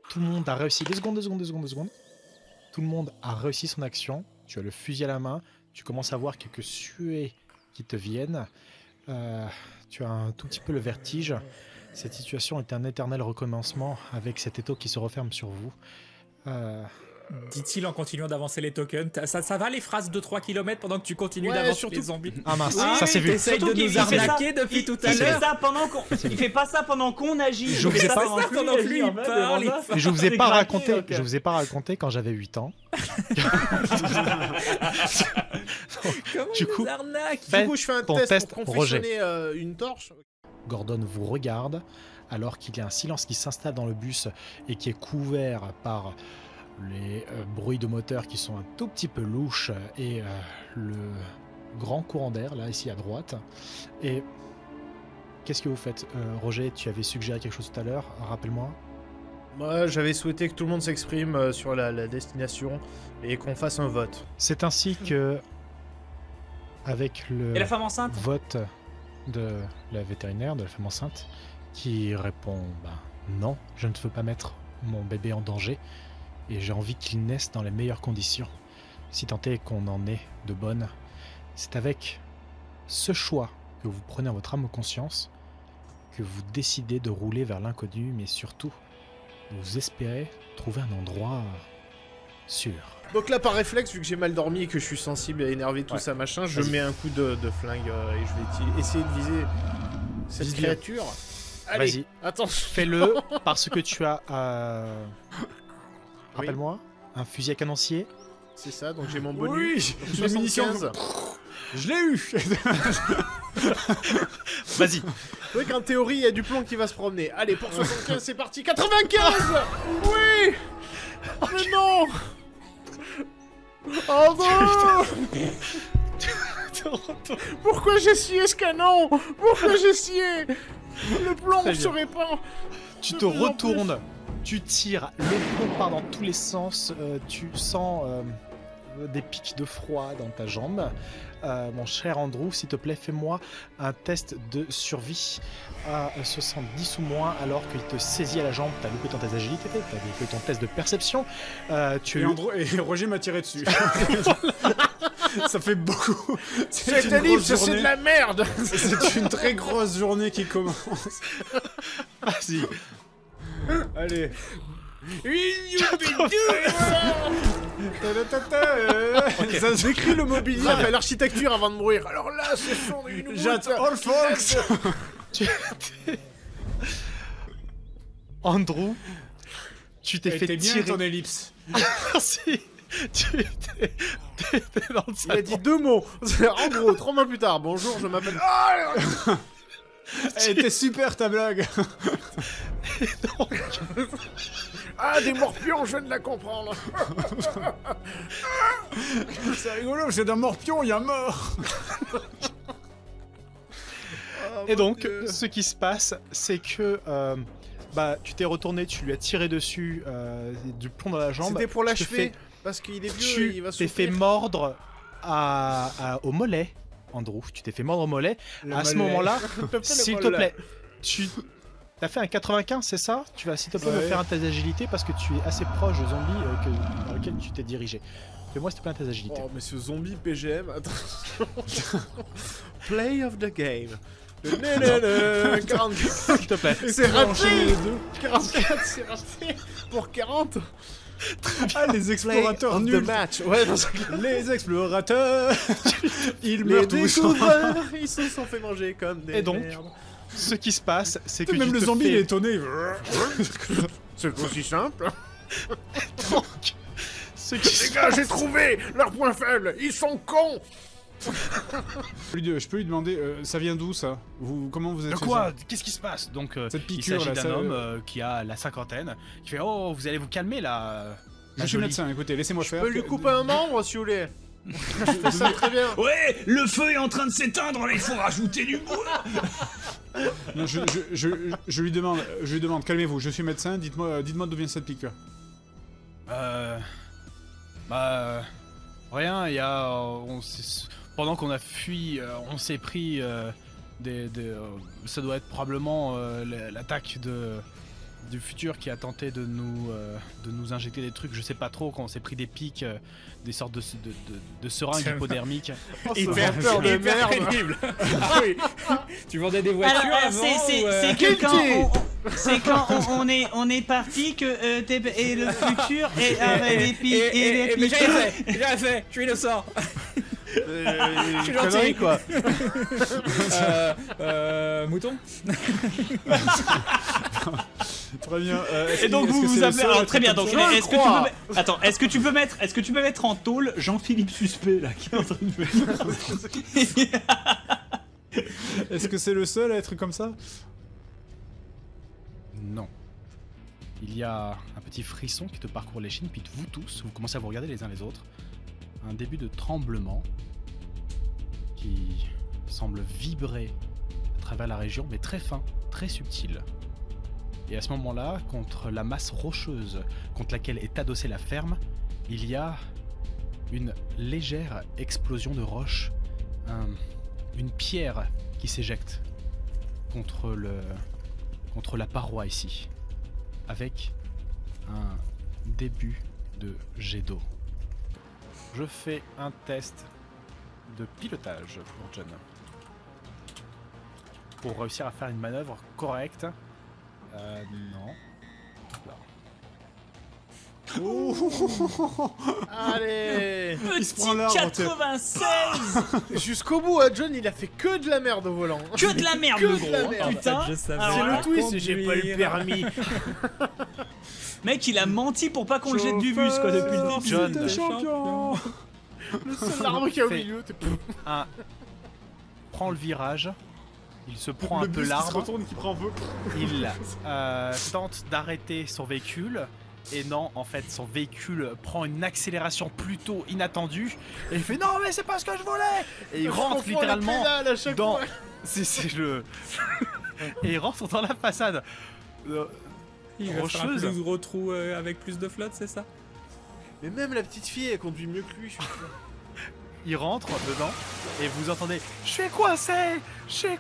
Tout le monde a réussi. 2 secondes. Tout le monde a réussi son action. Tu as le fusil à la main. Tu commences à voir quelques suées qui te viennent. Tu as un tout petit peu le vertige. Cette situation est un éternel recommencement avec cet étau qui se referme sur vous. Dit-il en continuant d'avancer les tokens. Ça va les phrases de 3 km pendant que tu continues d'avancer les zombies. Ah mince, Oui, ça s'est vu. T'essayes de nous arnaquer depuis tout à l'heure. Il fait pas ça pendant qu'on agit. Je vous ai pas ça pendant que lui il parle. Je vous ai pas raconté. Je vous ai pas raconté quand j'avais 8 ans. Comment Du coup, il nous arnaque? fais Du coup, je fais un ton test test, pour confectionner Roger. une torche. Gordon vous regarde alors qu'il y a un silence qui s'installe dans le bus et qui est couvert par les bruits de moteur qui sont un tout petit peu louches et le grand courant d'air là ici à droite. Et qu'est-ce que vous faites, Roger? Tu avais suggéré quelque chose tout à l'heure, rappelle-moi. Moi, j'avais souhaité que tout le monde s'exprime sur la destination et qu'on fasse un vote. C'est ainsi que, avec le Et la femme enceinte? vote de la vétérinaire, de la femme enceinte, qui répond non, je ne veux pas mettre mon bébé en danger et j'ai envie qu'il naisse dans les meilleures conditions, si tant est qu'on en ait de bonnes. C'est avec ce choix que vous prenez en votre âme et conscience que vous décidez de rouler vers l'inconnu, mais surtout vous espérez trouver un endroit sûr. Donc là, par réflexe, vu que j'ai mal dormi et que je suis sensible et énervé, tout ça, machin, je mets un coup de flingue et je vais essayer de viser cette Vise bien. créature. Allez, Vas-y, attends. fais-le parce que tu as, Oui. rappelle-moi, un fusil à canoncier. C'est ça, donc j'ai mon bonus. Oui, Donc les munitions. 75. Je l'ai eu. Vas-y. Oui, qu'en théorie, il y a du plomb qui va se promener. Allez, pour 75, c'est parti. 95. Oui. Mais non. Oh non. Pourquoi j'ai scié ce canon? Pourquoi j'ai scié? Le plomb Très se bien. répand. Tu De te plus en retournes, tu tires, le plomb part dans tous les sens, tu sens des pics de froid dans ta jambe. Mon cher Andrew, s'il te plaît, fais-moi un test de survie à 70 ou moins alors qu'il te saisit à la jambe. T'as loupé ton test d'agilité, t'as loupé ton test de perception. Tu Et Roger m'a tiré dessus. Ça fait beaucoup. C'est une un livre, grosse c'est de journée. la merde. C'est une très grosse journée qui commence. Vas-y. Allez. Ça décrit le mobilier et l'architecture avant de mourir. Alors là, ce sont une J'attends all folks. Andrew, tu t'es fait T'es bien tirer. ton ellipse. Merci. Tu t'es dans le Il a dit 2 mots. En gros, 3 mois plus tard. Bonjour, je m'appelle. Ah, Elle était super ta blague. ah, des morpions, je viens de la comprendre. C'est rigolo, c'est d'un morpion, il y a mort. Et donc, ce qui se passe, c'est que tu t'es retourné, tu lui as tiré dessus du plomb dans la jambe. C'était pour Tu te l'achever. Parce qu'il est vieux, Tu il va t'es fait souffrir. mordre au mollet, Andrew. Tu t'es fait mordre au mollet. À ce moment-là, s'il te plaît, tu as fait un 95, c'est ça? Tu vas, s'il te plaît, me faire un test d'agilité parce que tu es assez proche du zombie dans lequel tu t'es dirigé. Fais-moi, s'il te plaît, un test d'agilité. Oh, mais ce zombie PGM, attention. Play of the game. 44. S'il te plaît. Et c'est raté. Enchaîner les deux. 44, c'est raté. Pour 40. Ah, les Play explorateurs of the nuls. match. Ouais, non, c'est- Les explorateurs. Ils les meurent tous. découvreurs, ils se sont fait manger comme des Et donc, merdes. Ce qui se passe, c'est que Même tu le te zombie fais... il est étonné. C'est aussi simple. Donc, ce qui Les gars, j'ai trouvé leur point faible. Ils sont cons. Je peux lui demander, ça vient d'où ça? Comment vous êtes De fait quoi? ça Qu'est-ce qui se passe? Donc, Cette il piqûre, s'agit là, d'un ça- homme qui a la cinquantaine, qui fait oh, vous allez vous calmer là. Je suis médecin, écoutez, laissez-moi Je faire. peux lui couper un membre si vous voulez. Je fais ça très bien. Ouais, le feu est en train de s'éteindre, il faut rajouter du bois. Non, je lui demande, calmez-vous, je suis médecin, dites-moi d'où vient cette piqûre. Rien. Il y a, pendant qu'on a fui, on s'est pris ça doit être probablement l'attaque du futur qui a tenté de nous injecter des trucs, je sais pas trop, quand on s'est pris des pics, des sortes de seringues hypodermiques. Hyper peur de merde. pénible. Ah oui. Tu vendais des voitures Alors, avant c'est que quand on est parti que et le futur et les pics et les mais piqûres. j'ai fait, je suis innocent. Je suis gentil. connerie, quoi. Mouton. Très bien. Et donc vous vous appelez. Alors très bien. Donc est-ce que tu peux mettre en tôle Jean-Philippe Suspect là qui est en train de venir. Est-ce que c'est le seul à être comme ça? Non. Il y a un petit frisson qui te parcourt l'échine, puis vous tous, vous commencez à vous regarder les uns les autres. Un début de tremblement qui semble vibrer à travers la région, mais très fin, très subtil. Et à ce moment-là, contre la masse rocheuse contre laquelle est adossée la ferme, il y a une légère explosion de roche, une pierre qui s'éjecte contre la paroi ici, avec un début de jet d'eau. Je fais un test de pilotage pour John. Pour réussir à faire une manœuvre correcte. Non. Là. Allez. Il se prend l'arbre, Petit 96. Jusqu'au bout, hein, John, il a fait que de la merde au volant. Que de la merde, Que le de la gros. merde. Putain. Je savais. Alors C'est là, le twist, j'ai pas le permis. Mec, il a menti pour pas qu'on le jette du bus quoi depuis le début. John. T'es champion. Le seul arbre qu'il y a au Fait. milieu. Prend le virage. Il se prend Le un peu bus qui se l'arbre. retourne, qui prend feu. Il tente d'arrêter son véhicule. Et non, en fait, son véhicule prend une accélération plutôt inattendue. Et il fait non, mais c'est pas ce que je voulais. Et il rentre littéralement dans. C'est le. Et il rentre dans la façade. Il va faire un rocheuse. plus gros trou avec plus de flotte, c'est ça? Mais même la petite fille, elle conduit mieux que lui, je suis sûr. Il rentre dedans et vous entendez je suis coincé,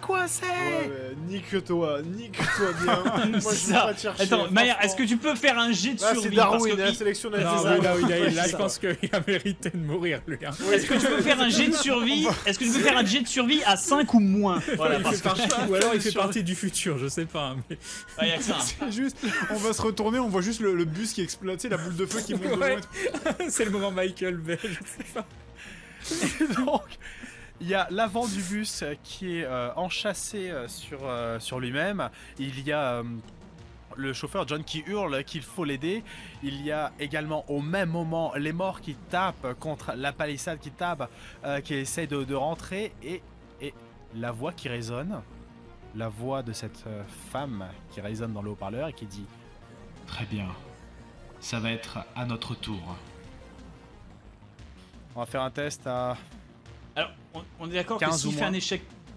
Ouais, nique-toi bien. Moi, je vais Ça. pas te chercher. Attends, Maya, franchement. est-ce que tu peux faire un jet de Là, survie c'est Darwin, parce que la sélection Non, naturelle. là, je pense qu'il a mérité de mourir, lui. Hein. Est-ce que tu peux faire un jet de survie? Est-ce que tu peux faire un jet de survie à 5 ou moins? Voilà, Il parce fait que partie- ou alors il fait partie du futur, je sais pas. Mais... Ah, y a que ça. C'est juste, on va se retourner, on voit juste le bus qui explose, tu sais, la boule de feu qui monte de Ouais. loin. c'est le moment Michael Bay, je sais pas. Donc il y a l'avant du bus qui est enchâssé sur lui-même. Il y a le chauffeur John qui hurle qu'il faut l'aider. Il y a également au même moment les morts qui tapent contre la palissade, qui essaie de rentrer. Et la voix qui résonne, la voix de cette femme qui résonne dans le haut-parleur et qui dit « Très bien, ça va être à notre tour. » On va faire un test à... Alors, on est d'accord que 15 ou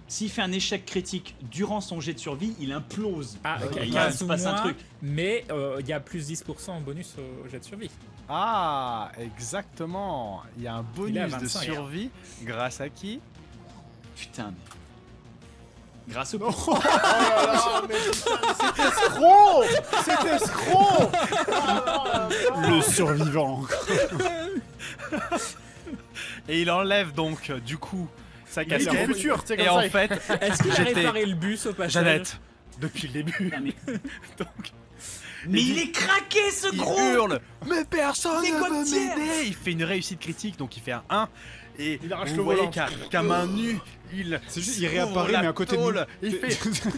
s'il fait un échec critique durant son jet de survie, il implose. Ah, ok, Il 15 se ou passe un moins, truc. mais il y a plus 10% en bonus au jet de survie. Ah, exactement. Il y a un Il est à bonus de 25, survie grâce à qui? Putain, mais... Grâce au... Oh là là, mais putain, c'est escroc. C'est escroc. Le survivant. Et il enlève donc du coup sa Il est dans casquette. le futur, tu sais, Et comme en ça. fait, Est-ce qu'il a j'étais réparé le bus au passage? Jeannette depuis le début. Putain, mais... Donc, mais il est craqué ce il gros. hurle, mais personne Les ne veut côtières. m'aider. Il fait une réussite critique, donc il fait un 1. et Il arrache vous le voyez volant. qu'à main nue, il réapparaît, mais à côté de nous. Il fait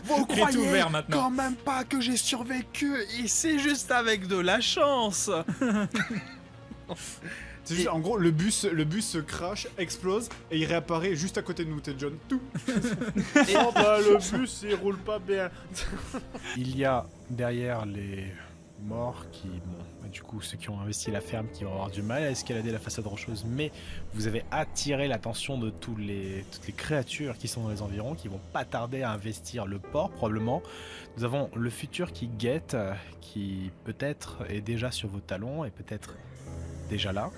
vous Il est croyez ouvert maintenant. quand même pas que j'ai survécu et c'est juste avec de la chance. C'est juste, en gros, le bus se crash, explose, et il réapparaît juste à côté de nous, t'es John. Tout. Et oh bah le bus il roule pas bien. Il y a derrière les morts qui, bon, du coup, ceux qui ont investi la ferme qui vont avoir du mal à escalader la façade rocheuse, mais vous avez attiré l'attention de toutes les créatures qui sont dans les environs, qui vont pas tarder à investir le port, probablement. Nous avons le futur qui guette, qui peut-être est déjà sur vos talons et peut-être déjà là.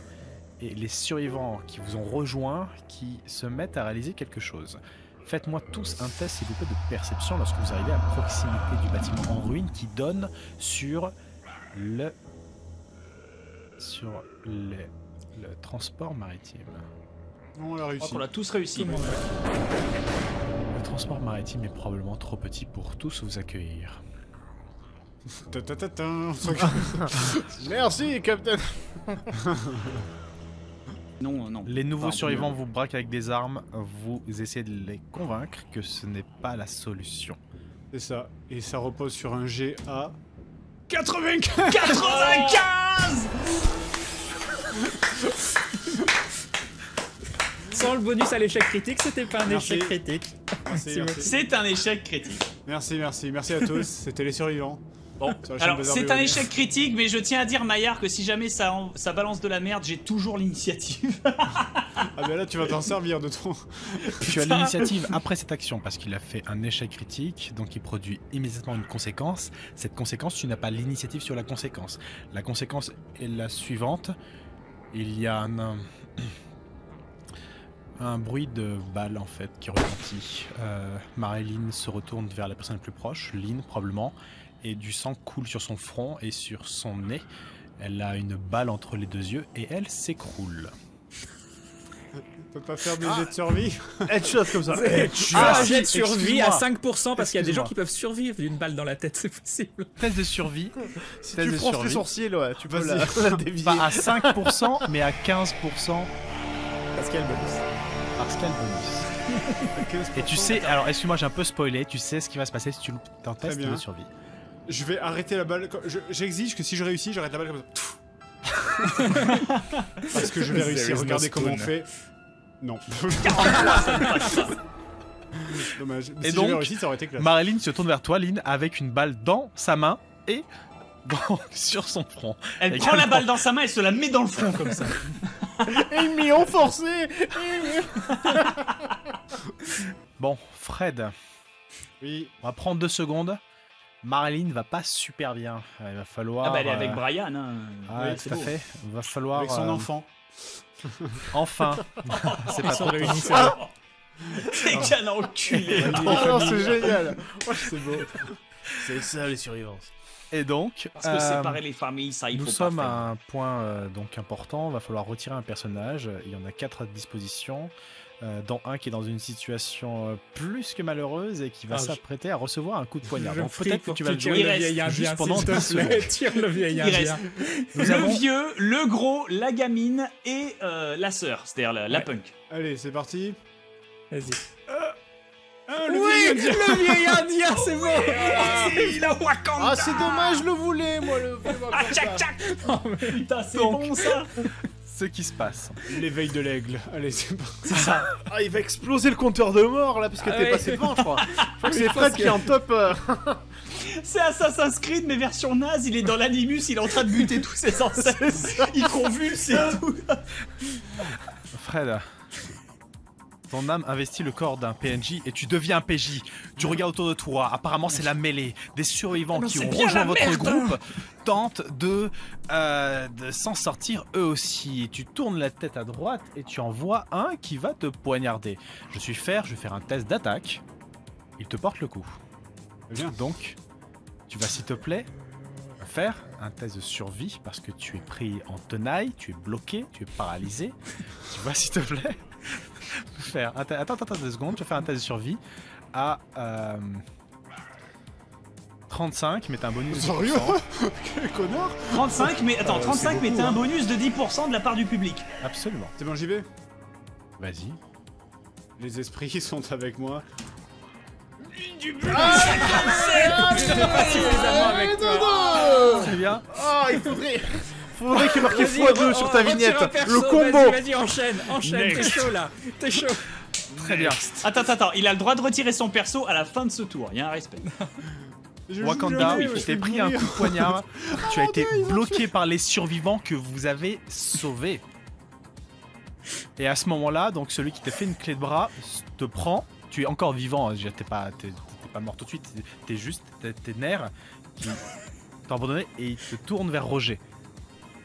Et les survivants qui vous ont rejoint, qui se mettent à réaliser quelque chose. Faites-moi tous un test, s'il vous plaît, de perception lorsque vous arrivez à proximité du bâtiment en ruine qui donne sur le transport maritime. Non, on l'a Je réussi. crois qu'on l'a tous réussi. Le transport maritime est probablement trop petit pour tous vous accueillir. Ta-ta-ta-ta. Merci Captain. Non, non. Les nouveaux Pardon. survivants vous braquent avec des armes, vous essayez de les convaincre que ce n'est pas la solution. C'est ça. Et ça repose sur un G à 95. 95. Sans le bonus à l'échec critique, c'était pas un Merci. échec critique. Merci, merci. C'est un échec critique. Merci à tous. C'était les survivants. Bon, Sur la chaîne alors Bazar c'est un BONS. échec critique, mais je tiens à dire, Maillard, que si jamais ça balance de la merde, j'ai toujours l'initiative. Ah ben là, tu vas t'en servir de ton. Tu as l'initiative après cette action parce qu'il a fait un échec critique, donc il produit immédiatement une conséquence. Cette conséquence, tu n'as pas l'initiative sur la conséquence. La conséquence est la suivante. Il y a un bruit de balle en fait qui retentit. Marilyn se retourne vers la personne la plus proche, Lynn probablement, et du sang coule sur son front et sur son nez. Elle a une balle entre les deux yeux et elle s'écroule. Peut pas faire des jets de survie. Headshot comme ça. Ah, jet de survie à excuse-moi. 5% parce qu'il y a des gens Excuse-moi. qui peuvent survivre d'une balle dans la tête, c'est possible. Test de survie. Si Test tu de fronces les survie. sourcils, ouais, tu peux Vas-y. la dévier. Pas à 5%, mais à 15% Parce qu'il y a le bonus. parce qu'il y a le bonus. Et tu sais, alors excuse-moi, j'ai un peu spoilé, tu sais ce qui va se passer si tu loupes ton test bien. de survie. Je vais arrêter la balle. J'exige que si je réussis, j'arrête la balle comme ça. Parce que je vais réussir. There is no Regardez comment on spoon. fait. Non. Dommage. Et Si donc, j'avais réussi, ça aurait été classe. Marilyn se tourne vers toi, Lynn, avec une balle dans sa main et sur son front. Elle Et prend la également- balle dans sa main et se la met dans le front comme ça. Et ils m'y ont forcé. Bon, Fred, Oui. on va prendre 2 secondes. Marilyn va pas super bien. Il va falloir. Ah bah elle est avec Brian. Hein. Ah, Oui, tout c'est à beau. fait. Il va falloir. Avec son enfant. Enfin. C'est pas Ils sont trop réunis tôt. seuls. T'es qu'un enculé. Oh non, c'est génial. C'est beau. C'est ça les survivants. Et donc. Parce que séparer les familles, ça il Nous faut sommes pas faire. à un point donc important. Il va falloir retirer un personnage. Il y en a 4 à disposition. Dont un qui est dans une situation plus que malheureuse et qui va Ah, s'apprêter à recevoir un coup de poignard. Je Donc prie peut-être que pour tu vas le tires jouer Il le reste vieil juste indien, pendant s'il te 10 plaît. secondes. Tire le vieil Il indien. reste Nous le avons- vieux, le gros, la gamine et la sœur, c'est-à-dire la Ouais. punk. Allez, c'est parti. Vas-y. Le vieil indien. Le vieil indien, c'est bon. Il a Wakanda. Ah, c'est dommage, je le voulais, moi, le Ah, tchac, tchac. Putain, c'est Donc. bon ça. Ce qui se passe. L'éveil de l'aigle. Allez, c'est parti. C'est ça. Ah, il va exploser le compteur de mort, là, parce que Ah t'es ouais. passé devant, je crois. Je crois que c'est Je Fred pense qui que- est en top. C'est Assassin's Creed, mais version naze. Il est dans l'animus, il est en train de buter tous ses ancêtres. Il convulse et tout. Fred, ton âme investit le corps d'un PNJ et tu deviens un PJ. Tu regardes autour de toi, apparemment c'est la mêlée. Des survivants Non, qui c'est ont bien rejoint la votre merde. groupe tentent de s'en sortir eux aussi. Et tu tournes la tête à droite et tu en vois un qui va te poignarder. Je vais faire un test d'attaque. Il te porte le coup. Bien. Donc, tu vas s'il te plaît faire un test de survie parce que tu es pris en tenaille, tu es bloqué, tu es paralysé. Tu vas s'il te plaît faire attends 2 secondes, tu vas faire un test de survie à 35, mais t'as un bonus de Sérieux 10%. Quel connard. 35, mais attends, c'est 35, mais beaucoup, t'as un hein. bonus de 10% de la part du public. Absolument. C'est bon, j'y vais. Vas-y. Les esprits sont avec moi. Très bien. Ah, il faudrait qu'il y ait marqué x2 sur ta vignette. Retire un Le perso, combo. Vas-y, enchaîne, t'es chaud là, t'es chaud. Très bien. Attends, il a le droit de retirer son perso à la fin de ce tour, il y a un respect. Wakanda, je tu t'es pris un coup de poignard. Tu as été bloqué par les survivants que vous avez sauvés. Et à ce moment-là, donc celui qui t'a fait une clé de bras te prend. Tu es encore vivant, hein, t'es pas mort tout de suite. T'es juste, tes nerfs qui t'ont abandonné et il te tourne vers Roger.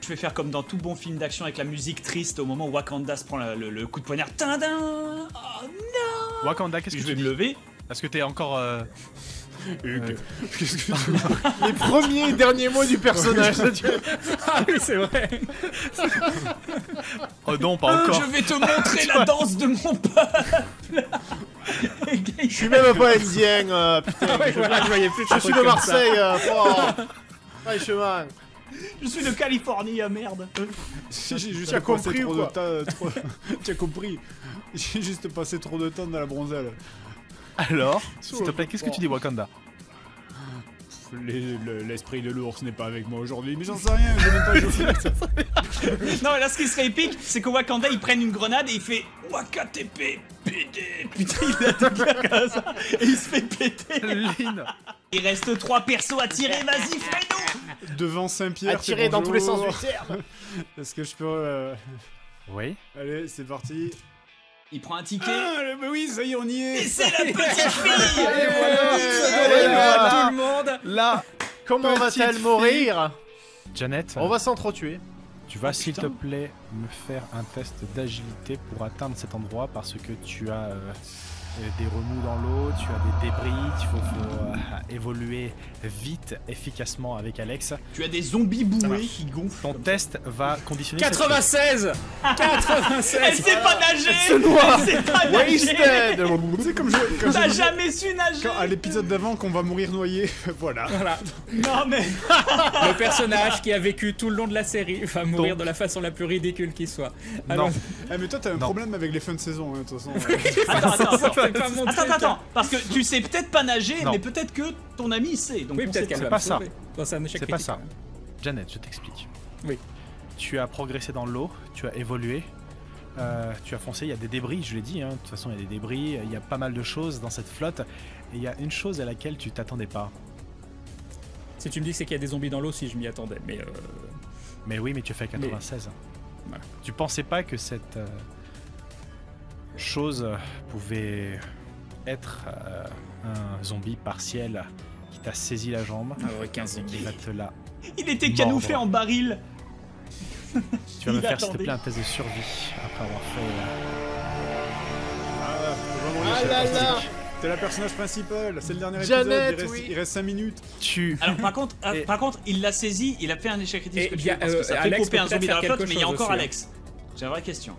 Je vais faire comme dans tout bon film d'action avec la musique triste au moment où Wakanda se prend le coup de poignard. Tadam! Oh non! Wakanda, qu'est-ce que Je tu vais dis? me lever. Parce que t'es encore. Hugues, qu'est-ce que tu Les premiers et derniers mots du personnage. Ah oui, c'est vrai. Oh non, pas encore. Je vais te montrer la danse de mon peuple. Je suis même pas indien, putain. Ah ouais, voilà, je voyais plus Je suis de Marseille. Ouais, chemin. Je suis de Californie, merde. J'ai juste Tu as passé compris trop ou de quoi temps. Tu as compris. J'ai juste passé trop de temps dans la bronzelle. Alors, s'il te plaît, qu'est-ce que tu dis, Wakanda? L'esprit de l'ours n'est pas avec moi aujourd'hui, mais j'en sais rien, je n'ai pas joué. Non, mais là, ce qui serait épique, c'est que Wakanda il prenne une grenade et il fait Wakatepe pété. Putain, il a tout bien comme ça et il se fait péter. Lynn. Il reste 3 persos à tirer, vas-y, fais-nous. Devant Saint-Pierre. Attiré dans tous les sens du terme. Est-ce que je peux. Oui. Allez, c'est parti. Il prend un ticket. Ah, bah oui, ça y est, on y Et est. c'est la petite fille. Tout le monde. Là, Comment Petite va-t-elle fille. mourir? Janet, On va s'entretuer. tu vas s'il te plaît me faire un test d'agilité pour atteindre cet endroit parce que tu as des remous dans l'eau, tu as des débris, il faut évoluer vite, efficacement avec Alex. Tu as des zombies boués qui gonflent. Ton test va conditionner cette chose. 96. Elle sait pas nager. noie. Elle sait pas nager. Wasted. C'est comme quand T'as j'ai- jamais su nager. à l'épisode d'avant qu'on va mourir noyé. Voilà. Voilà. Non mais. Le personnage qui a vécu tout le long de la série va mourir Donc- de la façon la plus ridicule qui soit. Non, Alors, Eh, mais toi, t'as un Non. problème avec les fins de saison, hein, de toute façon. c'est pas mon truc. Attends, parce que tu sais peut-être pas nager, Non. mais peut-être que ton ami sait. Donc Oui, on peut-être sait qu'elle pas. va pas me ça. sauver. Bon, c'est un échec c'est pas critique, ça. quand même. Janet, je t'explique. Oui. Tu as progressé dans l'eau, tu as évolué, tu as foncé, il y a des débris, je l'ai dit, hein. De toute façon il y a des débris, il y a pas mal de choses dans cette flotte, et il y a une chose à laquelle tu t'attendais pas. Si tu me dis que c'est qu'il y a des zombies dans l'eau, si je m'y attendais. Mais Mais oui, mais tu as fait 96. Voilà. Tu pensais pas que cette chose pouvait être un zombie partiel qui t'a saisi la jambe ah ouais, 15 et zombies. qui va te la... Il était Mordre. canouflé en baril. Tu vas me Il faire s'il te attendait. plaît un test de survie après avoir fait... Ah, faut vraiment Ah là là. T'es la personnage principal, c'est le dernier Janet, épisode, oui. il reste 5 minutes. Tu... Alors par contre, Et- il l'a saisi, il a fait un échec critique Et ce que tu bien, veux, parce que ça fait Alex popper peut un zombie peut-être dans la faire flotte, mais il y a quelque encore chose Alex. J'ai une vraie question.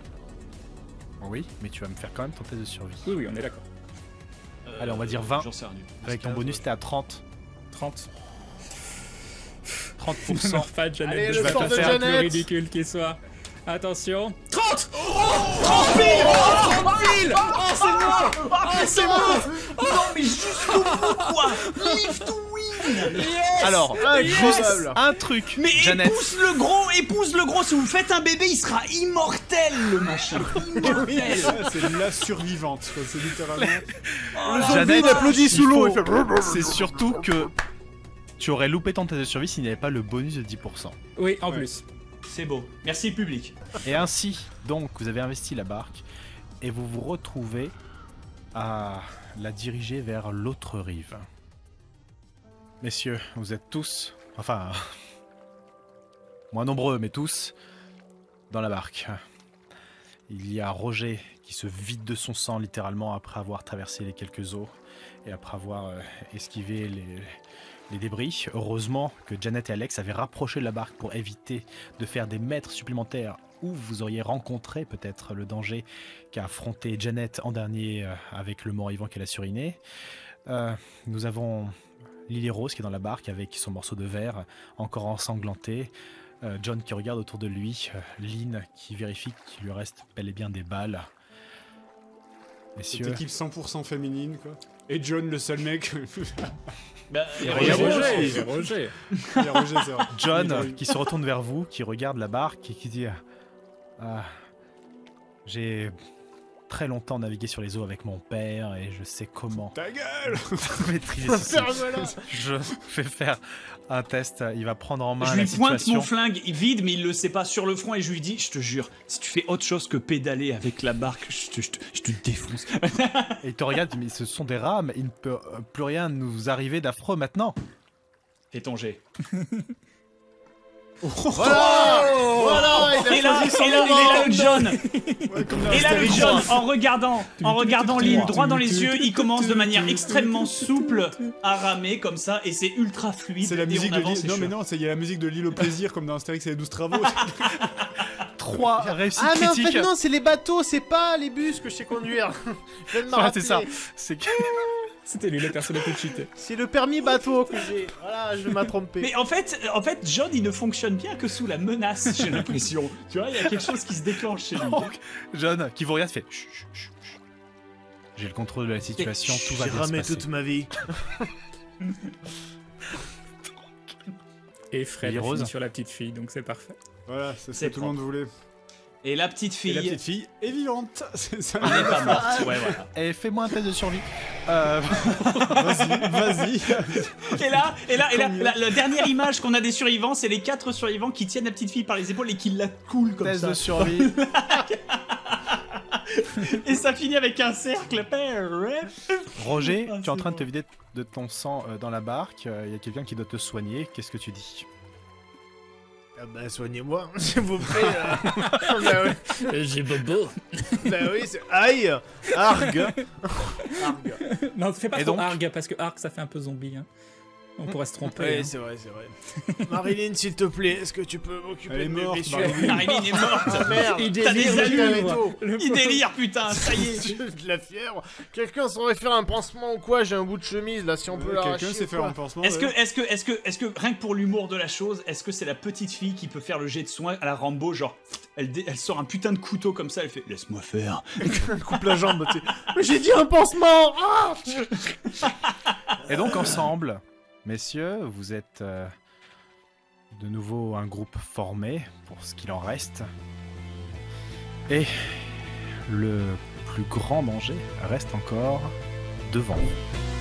Oui, mais tu vas me faire quand même ton test de survie. Oui, oui, on est d'accord. Allez, on va dire 20. J'en sais rien du tout. Avec ton bonus, t'es à 30. 30. 30%. Pas de Janet. Allez, je le vais sort te de faire le plus Janet. ridicule qui soit. Attention. 30. c'est moi. Non mais jusqu'au bout quoi. Live to win. Alors, Incroyable. un truc, Mais Janet. épouse le gros. Si vous faites un bébé, il sera immortel le machin. Immortel. C'est la survivante, quoi, c'est littéralement. Oh là Janet, il applaudit sous l'eau, il fait... C'est surtout que tu aurais loupé ton test de survie s'il n'y avait pas le bonus de 10%. Oui, en Ouais. plus. C'est beau. Merci public. Et ainsi, donc, vous avez investi la barque et vous vous retrouvez à la diriger vers l'autre rive. Messieurs, vous êtes tous, enfin, moins nombreux, mais tous, dans la barque. Il y a Roger qui se vide de son sang littéralement après avoir traversé les quelques eaux et après avoir esquivé les débris. Heureusement que Janet et Alex avaient rapproché de la barque pour éviter de faire des mètres supplémentaires où vous auriez rencontré peut-être le danger qu'a affronté Janet en dernier avec le mort-vivant qu'elle a suriné. Nous avons Lily Rose qui est dans la barque avec son morceau de verre encore ensanglanté. John qui regarde autour de lui, Lynn qui vérifie qu'il lui reste bel et bien des balles. Cette Messieurs, équipe 100% féminine, quoi. Et John, le seul mec. Bah, Il y a Roger. Il y a Roger, c'est vrai. John qui se retourne vers vous, qui regarde la barque et qui dit j'ai très longtemps navigué sur les eaux avec mon père et je sais comment Ta gueule. maîtriser ceci. Je vais faire un test. Il va prendre en main je la lui pointe situation. mon flingue vide, mais il le sait pas sur le front et je lui dis, je te jure, si tu fais autre chose que pédaler avec la barque, je te défonce. Et il te regarde, mais ce sont des rames, il ne peut plus rien nous arriver d'affreux maintenant. Fais ton jet. Voilà, il a Et là, choisi son et là, moment. le John, Ouais, comme dans et là le Astérix. John, en regardant l'île droit dans les yeux, il commence de manière extrêmement souple à ramer comme ça, et c'est ultra fluide. C'est la et musique on de avance, l'île. Non, c'est mais sûr. non, il y a la musique de l'île au plaisir, comme dans Astérix et les 12 travaux. 3 réussites Ah mais en critiques. fait non, c'est les bateaux, c'est pas les bus que je sais conduire. Je viens de me Voilà, c'est ça. rappeler. C'est que... C'était lui la personne la plus cheatée. C'est le permis bateau que j'ai. Voilà, je m'ai trompé. Mais en fait, John, il ne fonctionne bien que sous la menace, j'ai l'impression. Tu vois, il y a quelque chose qui se déclenche chez lui. John, qui vous regarde, fait chut, chut, chut, chut. J'ai le contrôle de la situation, tout va J'ai bien se ramé passer. toute ma vie. Et Fred Et a Rose. fini sur la petite fille, donc c'est parfait. Voilà, c'est ce C'est que tout le monde voulait. Et la petite Et fille, la petite fille est vivante. C'est ça. elle n'est pas morte. Ouais, voilà. Et fais-moi un test de survie. Vas-y. Et là, la dernière image qu'on a des survivants, c'est les 4 survivants qui tiennent la petite fille par les épaules et qui la coulent comme Test ça. de survie. Et ça finit avec un cercle. Roger, Ah, tu es en c'est train de bon. te vider de ton sang dans la barque. Il y a quelqu'un qui doit te soigner. Qu'est-ce que tu dis? Ah bah soignez-moi, s'il vous plaît. Bah oui, J'ai bobo. bah oui, c'est... Aïe. Argue. Non, fais pas Et trop donc Arg, parce que Arg ça fait un peu zombie. Hein. On pourrait se tromper. Ouais, hein. c'est vrai, c'est vrai. Marilyn, s'il te plaît, est-ce que tu peux Elle m'occuper est de mes morte, blessures? Marilyn. Marilyn est morte. Ah merde. Il T'as des délire, allures, le pauvre. Il délire, putain, ça y est. J'ai de la fièvre. Quelqu'un saurait faire un pansement ou quoi? J'ai un bout de chemise là, si on peut l'arracher. Quelqu'un sait ou faire quoi. un pansement. Est-ce que, rien que pour l'humour de la chose, est-ce que c'est la petite fille qui peut faire le jet de soin à la Rambo, genre, elle sort un putain de couteau comme ça, elle fait laisse-moi faire. Coupe la jambe, tu sais. Mais j'ai dit un pansement. Ah Et donc ensemble, messieurs, vous êtes de nouveau un groupe formé, pour ce qu'il en reste. Et le plus grand danger reste encore devant vous.